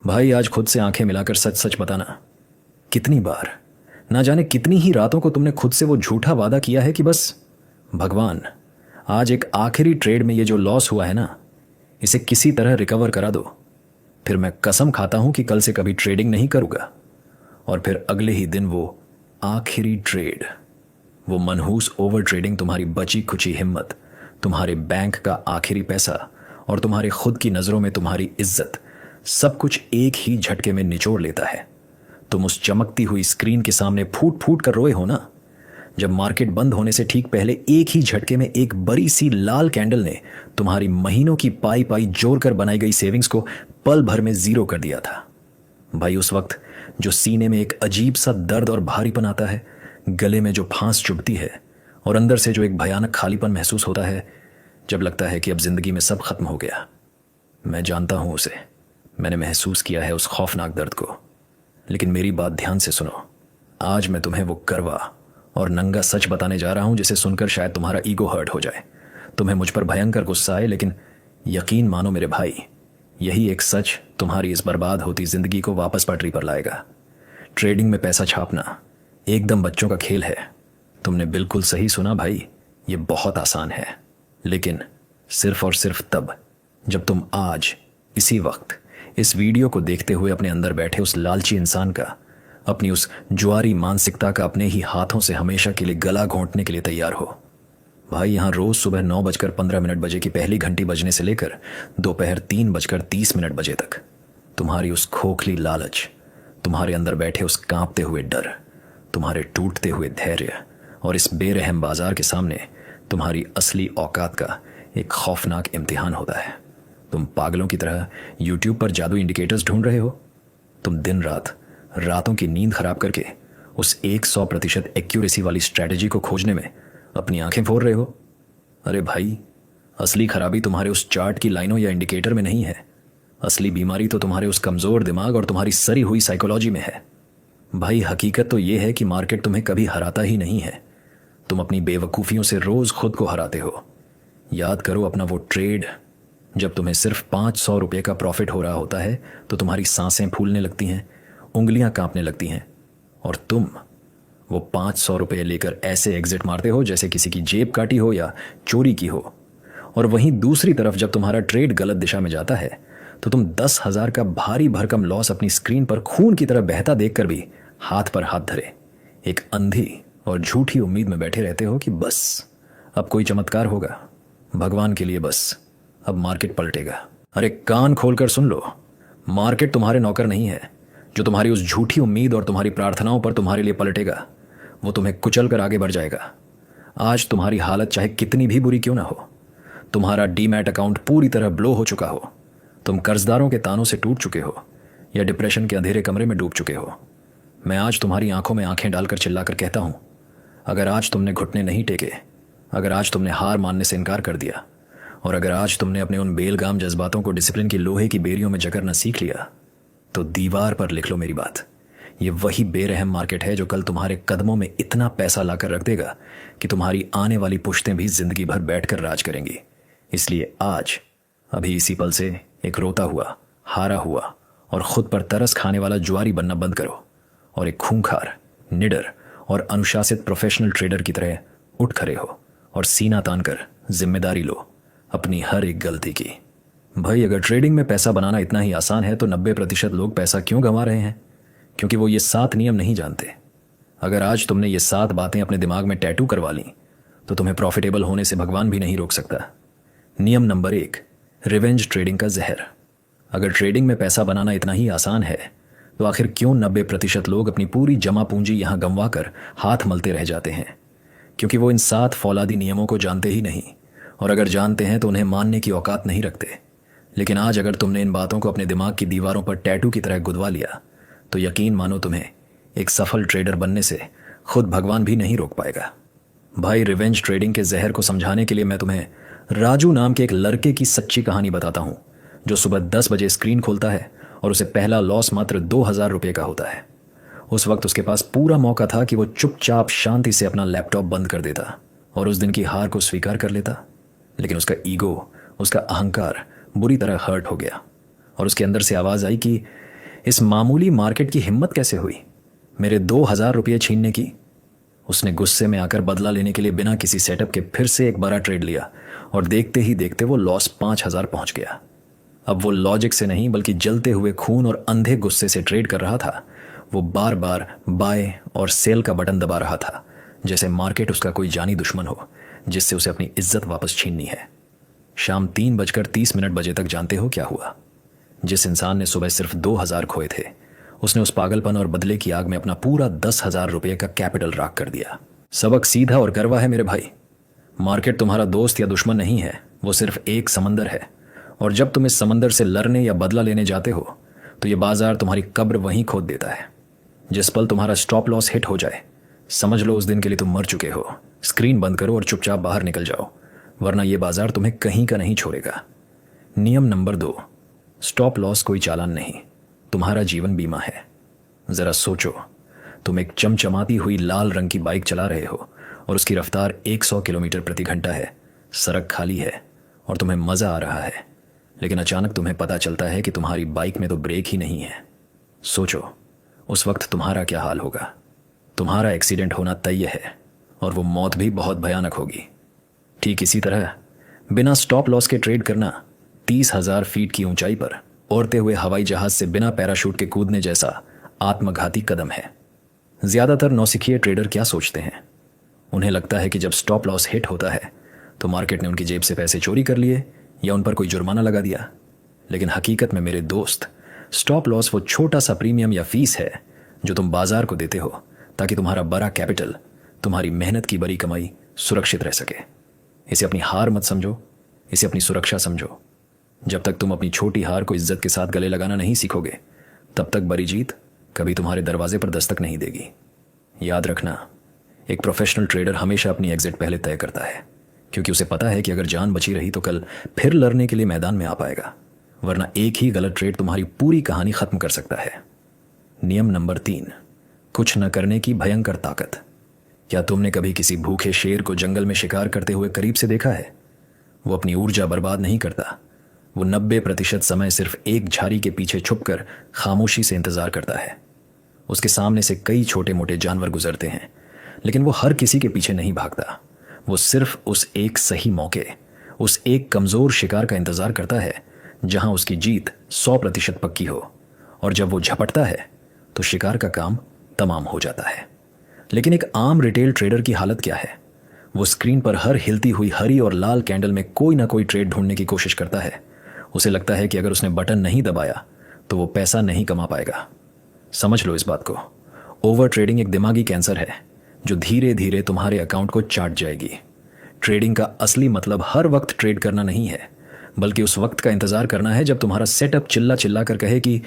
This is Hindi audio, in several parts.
भाई आज खुद से आंखें मिलाकर सच सच बताना, कितनी बार, ना जाने कितनी ही रातों को तुमने खुद से वो झूठा वादा किया है कि बस भगवान, आज एक आखिरी ट्रेड में ये जो लॉस हुआ है ना, इसे किसी तरह रिकवर करा दो। फिर मैं कसम खाता हूं कि कल से कभी ट्रेडिंग नहीं करूंगा। और फिर अगले ही दिन वो आखिरी ट्रेड, वो मनहूस ओवर ट्रेडिंग तुम्हारी बची खुची हिम्मत, तुम्हारे बैंक का आखिरी पैसा और तुम्हारे खुद की नज़रों में तुम्हारी इज्जत, सब कुछ एक ही झटके में निचोड़ लेता है। तुम उस चमकती हुई स्क्रीन के सामने फूट फूट कर रोए हो ना, जब मार्केट बंद होने से ठीक पहले एक ही झटके में एक बड़ी सी लाल कैंडल ने तुम्हारी महीनों की पाई पाई जोड़ कर बनाई गई सेविंग्स को पल भर में जीरो कर दिया था। भाई उस वक्त जो सीने में एक अजीब सा दर्द और भारीपन आता है, गले में जो फांस चुभती है और अंदर से जो एक भयानक खालीपन महसूस होता है, जब लगता है कि अब जिंदगी में सब खत्म हो गया। मैं जानता हूं उसे, मैंने महसूस किया है उस खौफनाक दर्द को। लेकिन मेरी बात ध्यान से सुनो। आज मैं तुम्हें वो करवा और नंगा सच बताने जा रहा हूं जिसे सुनकर शायद तुम्हारा ईगो हर्ट हो जाए, तुम्हें मुझ पर भयंकर गुस्सा आए, लेकिन यकीन मानो मेरे भाई, यही एक सच तुम्हारी इस बर्बाद होती जिंदगी को वापस पटरी पर लाएगा। ट्रेडिंग में पैसा छापना एकदम बच्चों का खेल है। तुमने बिल्कुल सही सुना भाई, ये बहुत आसान है। लेकिन सिर्फ और सिर्फ तब जब तुम आज इसी वक्त इस वीडियो को देखते हुए अपने अंदर बैठे उस लालची इंसान का, अपनी उस जुआरी मानसिकता का अपने ही हाथों से हमेशा के लिए गला घोंटने के लिए तैयार हो। भाई यहाँ रोज सुबह 9:15 बजे की पहली घंटी बजने से लेकर दोपहर 3:30 बजे तक तुम्हारी उस खोखली लालच, तुम्हारे अंदर बैठे उस कांपते हुए डर, तुम्हारे टूटते हुए धैर्य और इस बेरहम बाजार के सामने तुम्हारी असली औकात का एक खौफनाक इम्तिहान होता है। तुम पागलों की तरह यूट्यूब पर जादू इंडिकेटर्स ढूंढ रहे हो। तुम दिन रात रातों की नींद खराब करके उस 100% एक्यूरेसी वाली स्ट्रैटेजी को खोजने में अपनी आंखें फोड़ रहे हो। अरे भाई, असली खराबी तुम्हारे उस चार्ट की लाइनों या इंडिकेटर में नहीं है। असली बीमारी तो तुम्हारे उस कमज़ोर दिमाग और तुम्हारी सरी हुई साइकोलॉजी में है। भाई हकीकत तो यह है कि मार्केट तुम्हें कभी हराता ही नहीं है, तुम अपनी बेवकूफ़ियों से रोज़ खुद को हराते हो। याद करो अपना वो ट्रेड, जब तुम्हें सिर्फ 500 रुपये का प्रॉफिट हो रहा होता है तो तुम्हारी सांसें फूलने लगती हैं, उंगलियां कांपने लगती हैं, और तुम वो 500 रुपये लेकर ऐसे एग्जिट मारते हो जैसे किसी की जेब काटी हो या चोरी की हो। और वहीं दूसरी तरफ जब तुम्हारा ट्रेड गलत दिशा में जाता है तो तुम 10,000 का भारी भरकम लॉस अपनी स्क्रीन पर खून की तरह बहता देखकर भी हाथ पर हाथ धरे एक अंधी और झूठी उम्मीद में बैठे रहते हो कि बस अब कोई चमत्कार होगा, भगवान के लिए बस अब मार्केट पलटेगा। अरे कान खोलकर सुन लो, मार्केट तुम्हारे नौकर नहीं है। जो तुम्हारी उस झूठी उम्मीद और तुम्हारी प्रार्थनाओं पर तुम्हारे लिए पलटेगा, वो तुम्हें कुचल कर आगे बढ़ जाएगा। आज तुम्हारी हालत चाहे कितनी भी बुरी क्यों ना हो, तुम्हारा डीमैट अकाउंट पूरी तरह ब्लो हो चुका हो, तुम कर्जदारों के तानों से टूट चुके हो या डिप्रेशन के अंधेरे कमरे में डूब चुके हो, मैं आज तुम्हारी आंखों में आंखें डालकर चिल्लाकर कहता हूं, अगर आज तुमने घुटने नहीं टेके, अगर आज तुमने हार मानने से इनकार कर दिया, और अगर आज तुमने अपने उन बेलगाम जज्बातों को डिसिप्लिन की लोहे की बेरियों में जकड़ना सीख लिया, तो दीवार पर लिख लो मेरी बात, ये वही बेरहम मार्केट है जो कल तुम्हारे कदमों में इतना पैसा लाकर रख देगा कि तुम्हारी आने वाली पुश्तें भी जिंदगी भर बैठकर राज करेंगी। इसलिए आज अभी इसी पल से एक रोता हुआ, हारा हुआ और खुद पर तरस खाने वाला जुआरी बनना बंद करो और एक खूंखार, निडर और अनुशासित प्रोफेशनल ट्रेडर की तरह उठ खड़े हो और सीना तान कर जिम्मेदारी लो अपनी हर एक गलती की। भाई अगर ट्रेडिंग में पैसा बनाना इतना ही आसान है तो 90% लोग पैसा क्यों गंवा रहे हैं? क्योंकि वो ये 7 नियम नहीं जानते। अगर आज तुमने ये 7 बातें अपने दिमाग में टैटू करवा ली तो तुम्हें प्रॉफिटेबल होने से भगवान भी नहीं रोक सकता। नियम नंबर 1, रिवेंज ट्रेडिंग का जहर। अगर ट्रेडिंग में पैसा बनाना इतना ही आसान है तो आखिर क्यों 90% लोग अपनी पूरी जमा पूंजी यहां गंवा कर हाथ मलते रह जाते हैं? क्योंकि वो इन 7 फौलादी नियमों को जानते ही नहीं, और अगर जानते हैं तो उन्हें मानने की औकात नहीं रखते। लेकिन आज अगर तुमने इन बातों को अपने दिमाग की दीवारों पर टैटू की तरह गुदवा लिया तो यकीन मानो तुम्हें एक सफल ट्रेडर बनने से खुद भगवान भी नहीं रोक पाएगा। भाई रिवेंज ट्रेडिंग के जहर को समझाने के लिए मैं तुम्हें राजू नाम के एक लड़के की सच्ची कहानी बताता हूँ, जो सुबह 10 बजे स्क्रीन खोलता है और उसे पहला लॉस मात्र 2,000 रुपये का होता है। उस वक्त उसके पास पूरा मौका था कि वो चुपचाप शांति से अपना लैपटॉप बंद कर देता और उस दिन की हार को स्वीकार कर लेता। लेकिन उसका ईगो, उसका अहंकार बुरी तरह हर्ट हो गया और उसके अंदर से आवाज़ आई कि इस मामूली मार्केट की हिम्मत कैसे हुई मेरे 2,000 रुपये छीनने की? उसने गुस्से में आकर बदला लेने के लिए बिना किसी सेटअप के फिर से एक बड़ा ट्रेड लिया और देखते ही देखते वो लॉस 5,000 पहुंच गया। अब वो लॉजिक से नहीं बल्कि जलते हुए खून और अंधे गुस्से से ट्रेड कर रहा था। वो बार बार बाय और सेल का बटन दबा रहा था, जैसे मार्केट उसका कोई जानी दुश्मन हो जिससे उसे अपनी इज्जत वापस छीननी है। शाम 3:30 बजे तक जानते हो क्या हुआ? जिस इंसान ने सुबह सिर्फ 2,000 खोए थे, उसने उस पागलपन और बदले की आग में अपना पूरा 10,000 रुपये का कैपिटल राख कर दिया। सबक सीधा और करवा है मेरे भाई। मार्केट तुम्हारा दोस्त या दुश्मन नहीं है, वो सिर्फ एक समंदर है। और जब तुम इस समंदर से लड़ने या बदला लेने जाते हो तो ये बाजार तुम्हारी कब्र वहीं खोद देता है। जिस पल तुम्हारा स्टॉप लॉस हिट हो जाए, समझ लो उस दिन के लिए तुम मर चुके हो। स्क्रीन बंद करो और चुपचाप बाहर निकल जाओ, वरना ये बाजार तुम्हें कहीं का नहीं छोड़ेगा। नियम नंबर 2, स्टॉप लॉस कोई चालान नहीं, तुम्हारा जीवन बीमा है। जरा सोचो, तुम एक चमचमाती हुई लाल रंग की बाइक चला रहे हो और उसकी रफ्तार 100 किलोमीटर प्रति घंटा है। सड़क खाली है और तुम्हें मजा आ रहा है, लेकिन अचानक तुम्हें पता चलता है कि तुम्हारी बाइक में तो ब्रेक ही नहीं है। सोचो उस वक्त तुम्हारा क्या हाल होगा। तुम्हारा एक्सीडेंट होना तय है और वो मौत भी बहुत भयानक होगी। ठीक इसी तरह बिना स्टॉप लॉस के ट्रेड करना 30,000 फीट की ऊंचाई पर उड़ते हुए हवाई जहाज से बिना पैराशूट के कूदने जैसा आत्मघाती कदम है। ज्यादातर नौसिखिए ट्रेडर क्या सोचते हैं? उन्हें लगता है कि जब स्टॉप लॉस हिट होता है तो मार्केट ने उनकी जेब से पैसे चोरी कर लिए या उन पर कोई जुर्माना लगा दिया। लेकिन हकीकत में मेरे दोस्त, स्टॉप लॉस वो छोटा सा प्रीमियम या फीस है जो तुम बाजार को देते हो ताकि तुम्हारा बड़ा कैपिटल, तुम्हारी मेहनत की बड़ी कमाई सुरक्षित रह सके। इसे अपनी हार मत समझो, इसे अपनी सुरक्षा समझो। जब तक तुम अपनी छोटी हार को इज्जत के साथ गले लगाना नहीं सीखोगे, तब तक बड़ी जीत कभी तुम्हारे दरवाजे पर दस्तक नहीं देगी। याद रखना, एक प्रोफेशनल ट्रेडर हमेशा अपनी एग्जिट पहले तय करता है, क्योंकि उसे पता है कि अगर जान बची रही तो कल फिर लड़ने के लिए मैदान में आ पाएगा, वरना एक ही गलत ट्रेड तुम्हारी पूरी कहानी खत्म कर सकता है। नियम नंबर 3, कुछ न करने की भयंकर ताकत। क्या तुमने कभी किसी भूखे शेर को जंगल में शिकार करते हुए करीब से देखा है? वो अपनी ऊर्जा बर्बाद नहीं करता। वो 90% समय सिर्फ एक झाड़ी के पीछे छुपकर खामोशी से इंतजार करता है। उसके सामने से कई छोटे मोटे जानवर गुजरते हैं, लेकिन वो हर किसी के पीछे नहीं भागता। वो सिर्फ उस एक सही मौके, उस एक कमजोर शिकार का इंतजार करता है जहां उसकी जीत 100% पक्की हो। और जब वो झपटता है तो शिकार का काम तमाम हो जाता है। लेकिन एक आम रिटेल ट्रेडर की हालत क्या है? वो स्क्रीन पर हर हिलती हुई हरी और लाल कैंडल में कोई ना कोई ट्रेड ढूंढने की कोशिश करता है। उसे लगता है कि अगर उसने बटन नहीं दबाया तो वो पैसा नहीं कमा पाएगा। समझ लो इस बात को, ओवर ट्रेडिंग एक दिमागी कैंसर है जो धीरे धीरे तुम्हारे अकाउंट को चाट जाएगी। ट्रेडिंग का असली मतलब हर वक्त ट्रेड करना नहीं है, बल्कि उस वक्त का इंतजार करना है जब तुम्हारा सेटअप चिल्ला चिल्ला कर कहे कि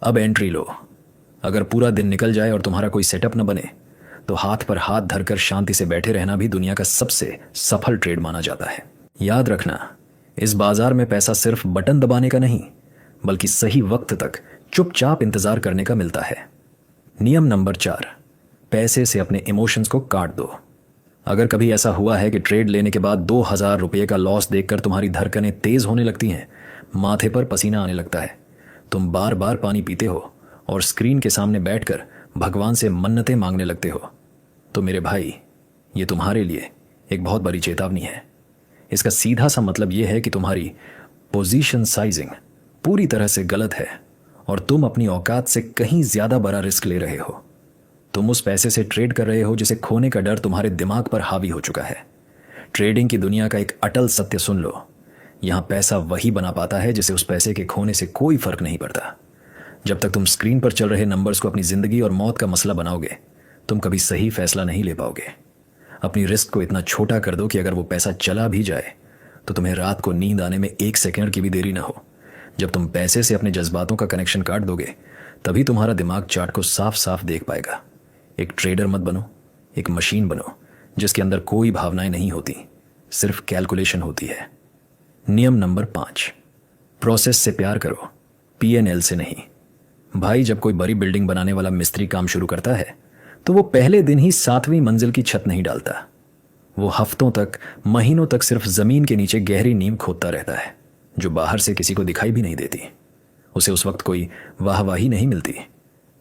अब एंट्री लो। अगर पूरा दिन निकल जाए और तुम्हारा कोई सेटअप न बने तो हाथ पर हाथ धरकर शांति से बैठे रहना भी दुनिया का सबसे सफल ट्रेड माना जाता है। याद रखना, इस बाजार में पैसा सिर्फ बटन दबाने का नहीं, बल्कि सही वक्त तक चुपचाप इंतजार करने का मिलता है। नियम नंबर 4, पैसे से अपने इमोशंस को काट दो। अगर कभी ऐसा हुआ है कि ट्रेड लेने के बाद 2,000 रुपये का लॉस देखकर तुम्हारी धड़कनें तेज होने लगती हैं, माथे पर पसीना आने लगता है, तुम बार बार पानी पीते हो और स्क्रीन के सामने बैठकर भगवान से मन्नतें मांगने लगते हो, तो मेरे भाई, ये तुम्हारे लिए एक बहुत बड़ी चेतावनी है। इसका सीधा सा मतलब यह है कि तुम्हारी पोजीशन साइजिंग पूरी तरह से गलत है और तुम अपनी औकात से कहीं ज्यादा बड़ा रिस्क ले रहे हो। तुम उस पैसे से ट्रेड कर रहे हो जिसे खोने का डर तुम्हारे दिमाग पर हावी हो चुका है। ट्रेडिंग की दुनिया का एक अटल सत्य सुन लो, यहां पैसा वही बना पाता है जिसे उस पैसे के खोने से कोई फर्क नहीं पड़ता। जब तक तुम स्क्रीन पर चल रहे नंबर्स को अपनी जिंदगी और मौत का मसला बनाओगे, तुम कभी सही फैसला नहीं ले पाओगे। अपनी रिस्क को इतना छोटा कर दो कि अगर वो पैसा चला भी जाए तो तुम्हें रात को नींद आने में 1 सेकंड की भी देरी ना हो। जब तुम पैसे से अपने जज्बातों का कनेक्शन काट दोगे, तभी तुम्हारा दिमाग चार्ट को साफ साफ देख पाएगा। एक ट्रेडर मत बनो, एक मशीन बनो जिसके अंदर कोई भावनाएं नहीं होती, सिर्फ कैलकुलेशन होती है। नियम नंबर 5, प्रोसेस से प्यार करो, P&L से नहीं। भाई, जब कोई बड़ी बिल्डिंग बनाने वाला मिस्त्री काम शुरू करता है तो वो पहले दिन ही 7वीं मंजिल की छत नहीं डालता। वो हफ्तों तक, महीनों तक सिर्फ जमीन के नीचे गहरी नींव खोदता रहता है, जो बाहर से किसी को दिखाई भी नहीं देती। उसे उस वक्त कोई वाहवाही नहीं मिलती,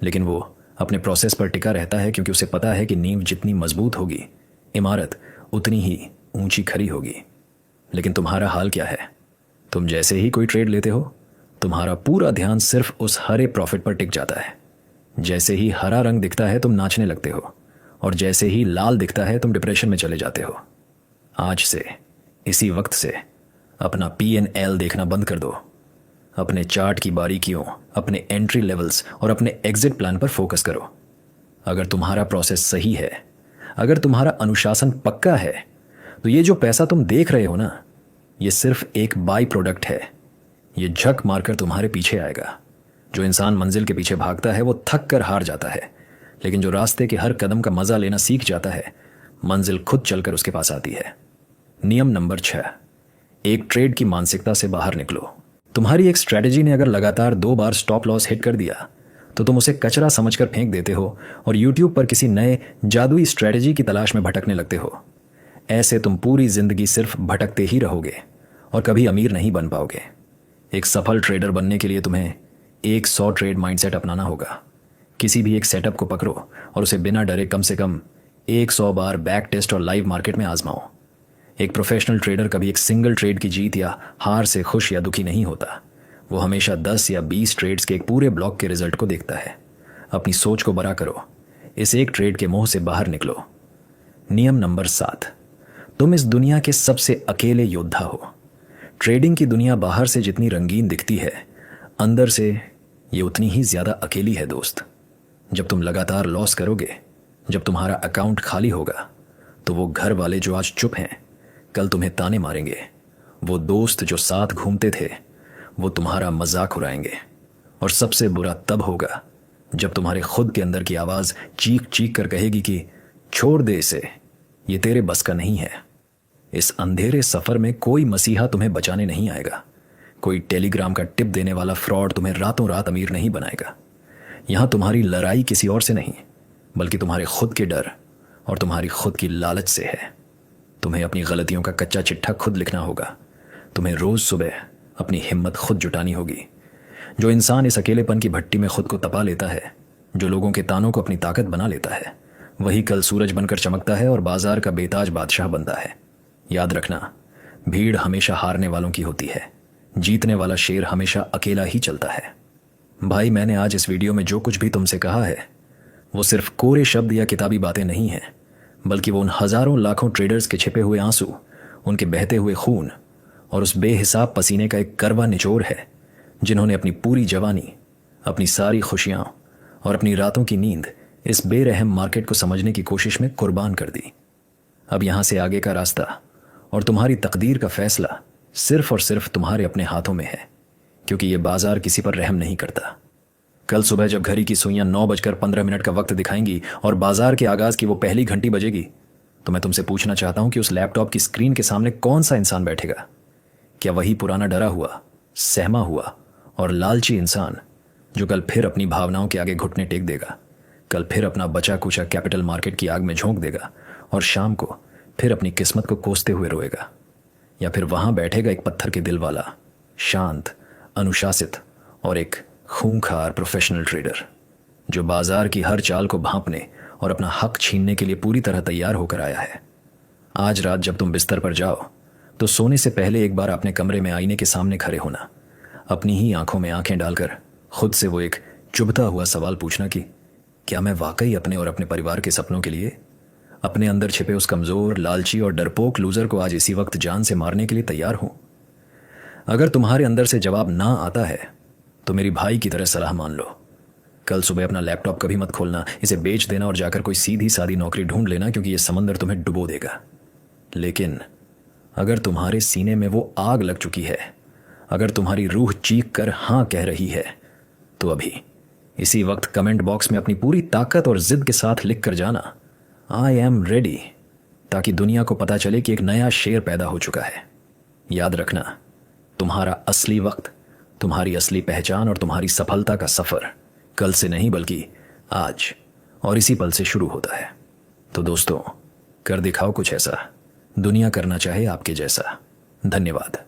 लेकिन वो अपने प्रोसेस पर टिका रहता है क्योंकि उसे पता है कि नींव जितनी मजबूत होगी, इमारत उतनी ही ऊंची खड़ी होगी। लेकिन तुम्हारा हाल क्या है? तुम जैसे ही कोई ट्रेड लेते हो, तुम्हारा पूरा ध्यान सिर्फ उस हरे प्रॉफिट पर टिक जाता है। जैसे ही हरा रंग दिखता है तुम नाचने लगते हो, और जैसे ही लाल दिखता है तुम डिप्रेशन में चले जाते हो। आज से, इसी वक्त से अपना P&L देखना बंद कर दो। अपने चार्ट की बारीकियों, अपने एंट्री लेवल्स और अपने एग्जिट प्लान पर फोकस करो। अगर तुम्हारा प्रोसेस सही है, अगर तुम्हारा अनुशासन पक्का है, तो ये जो पैसा तुम देख रहे हो ना, ये सिर्फ एक बाई प्रोडक्ट है। ये झक मारकर तुम्हारे पीछे आएगा। जो इंसान मंजिल के पीछे भागता है वो थक कर हार जाता है, लेकिन जो रास्ते के हर कदम का मजा लेना सीख जाता है, मंजिल खुद चलकर उसके पास आती है। नियम नंबर 6, एक ट्रेड की मानसिकता से बाहर निकलो। तुम्हारी एक स्ट्रेटजी ने अगर लगातार 2 बार स्टॉप लॉस हिट कर दिया तो तुम उसे कचरा समझकर फेंक देते हो और यूट्यूब पर किसी नए जादुई स्ट्रेटजी की तलाश में भटकने लगते हो। ऐसे तुम पूरी जिंदगी सिर्फ भटकते ही रहोगे और कभी अमीर नहीं बन पाओगे। एक सफल ट्रेडर बनने के लिए तुम्हें 100 ट्रेड माइंडसेट अपनाना होगा। किसी भी एक सेटअप को पकड़ो और उसे बिना डरे कम से कम 100 बार बैक टेस्ट और लाइव मार्केट में आजमाओ। एक प्रोफेशनल ट्रेडर कभी एक सिंगल ट्रेड की जीत या हार से खुश या दुखी नहीं होता। वो हमेशा 10 या 20 ट्रेड्स के एक पूरे ब्लॉक के रिजल्ट को देखता है। अपनी सोच को बड़ा करो, इस एक ट्रेड के मोह से बाहर निकलो। नियम नंबर 7, तुम इस दुनिया के सबसे अकेले योद्धा हो। ट्रेडिंग की दुनिया बाहर से जितनी रंगीन दिखती है, अंदर से ये उतनी ही ज़्यादा अकेली है दोस्त। जब तुम लगातार लॉस करोगे, जब तुम्हारा अकाउंट खाली होगा, तो वो घर वाले जो आज चुप हैं, कल तुम्हें ताने मारेंगे। वो दोस्त जो साथ घूमते थे, वो तुम्हारा मजाक उड़ाएंगे। और सबसे बुरा तब होगा जब तुम्हारे खुद के अंदर की आवाज़ चीख चीख कर कहेगी कि छोड़ दे इसे, ये तेरे बस का नहीं है। इस अंधेरे सफ़र में कोई मसीहा तुम्हें बचाने नहीं आएगा। कोई टेलीग्राम का टिप देने वाला फ्रॉड तुम्हें रातों रात अमीर नहीं बनाएगा। यहाँ तुम्हारी लड़ाई किसी और से नहीं, बल्कि तुम्हारे खुद के डर और तुम्हारी खुद की लालच से है। तुम्हें अपनी गलतियों का कच्चा चिट्ठा खुद लिखना होगा। तुम्हें रोज़ सुबह अपनी हिम्मत खुद जुटानी होगी। जो इंसान इस अकेलेपन की भट्टी में खुद को तपा लेता है, जो लोगों के तानों को अपनी ताकत बना लेता है, वही कल सूरज बनकर चमकता है और बाजार का बेताज बादशाह बनता है। याद रखना, भीड़ हमेशा हारने वालों की होती है, जीतने वाला शेर हमेशा अकेला ही चलता है। भाई, मैंने आज इस वीडियो में जो कुछ भी तुमसे कहा है, वो सिर्फ कोरे शब्द या किताबी बातें नहीं हैं, बल्कि वो उन हजारों लाखों ट्रेडर्स के छिपे हुए आंसू, उनके बहते हुए खून और उस बेहिसाब पसीने का एक करवा निचोड़ है, जिन्होंने अपनी पूरी जवानी, अपनी सारी खुशियां और अपनी रातों की नींद इस बेरहम मार्केट को समझने की कोशिश में कुर्बान कर दी। अब यहां से आगे का रास्ता और तुम्हारी तकदीर का फैसला सिर्फ और सिर्फ तुम्हारे अपने हाथों में है, क्योंकि ये बाजार किसी पर रहम नहीं करता। कल सुबह जब घड़ी की सुइयां 9:15 का वक्त दिखाएंगी और बाजार के आगाज की वो पहली घंटी बजेगी, तो मैं तुमसे पूछना चाहता हूं कि उस लैपटॉप की स्क्रीन के सामने कौन सा इंसान बैठेगा? क्या वही पुराना डरा हुआ, सहमा हुआ और लालची इंसान जो कल फिर अपनी भावनाओं के आगे घुटने टेक देगा, कल फिर अपना बचा कुचा कैपिटल मार्केट की आग में झोंक देगा और शाम को फिर अपनी किस्मत को कोसते हुए रोएगा? या फिर वहां बैठेगा एक पत्थर के दिल वाला, शांत, अनुशासित और एक खूंखार प्रोफेशनल ट्रेडर, जो बाजार की हर चाल को भांपने और अपना हक छीनने के लिए पूरी तरह तैयार होकर आया है? आज रात जब तुम बिस्तर पर जाओ, तो सोने से पहले एक बार अपने कमरे में आईने के सामने खड़े होना। अपनी ही आंखों में आंखें डालकर खुद से वो एक चुभता हुआ सवाल पूछना कि क्या मैं वाकई अपने और अपने परिवार के सपनों के लिए अपने अंदर छिपे उस कमजोर, लालची और डरपोक लूजर को आज इसी वक्त जान से मारने के लिए तैयार हूं? अगर तुम्हारे अंदर से जवाब ना आता है, तो मेरी भाई की तरह सलाह मान लो। कल सुबह अपना लैपटॉप कभी मत खोलना, इसे बेच देना और जाकर कोई सीधी सादी नौकरी ढूंढ लेना, क्योंकि ये समंदर तुम्हें डुबो देगा। लेकिन अगर तुम्हारे सीने में वो आग लग चुकी है, अगर तुम्हारी रूह चीख कर हाँ कह रही है, तो अभी इसी वक्त कमेंट बॉक्स में अपनी पूरी ताकत और जिद के साथ लिख कर जाना, आई एम रेडी, ताकि दुनिया को पता चले कि एक नया शेर पैदा हो चुका है। याद रखना, तुम्हारा असली वक्त, तुम्हारी असली पहचान और तुम्हारी सफलता का सफर कल से नहीं बल्कि आज और इसी पल से शुरू होता है। तो दोस्तों, कर दिखाओ कुछ ऐसा, दुनिया करना चाहे आपके जैसा। धन्यवाद।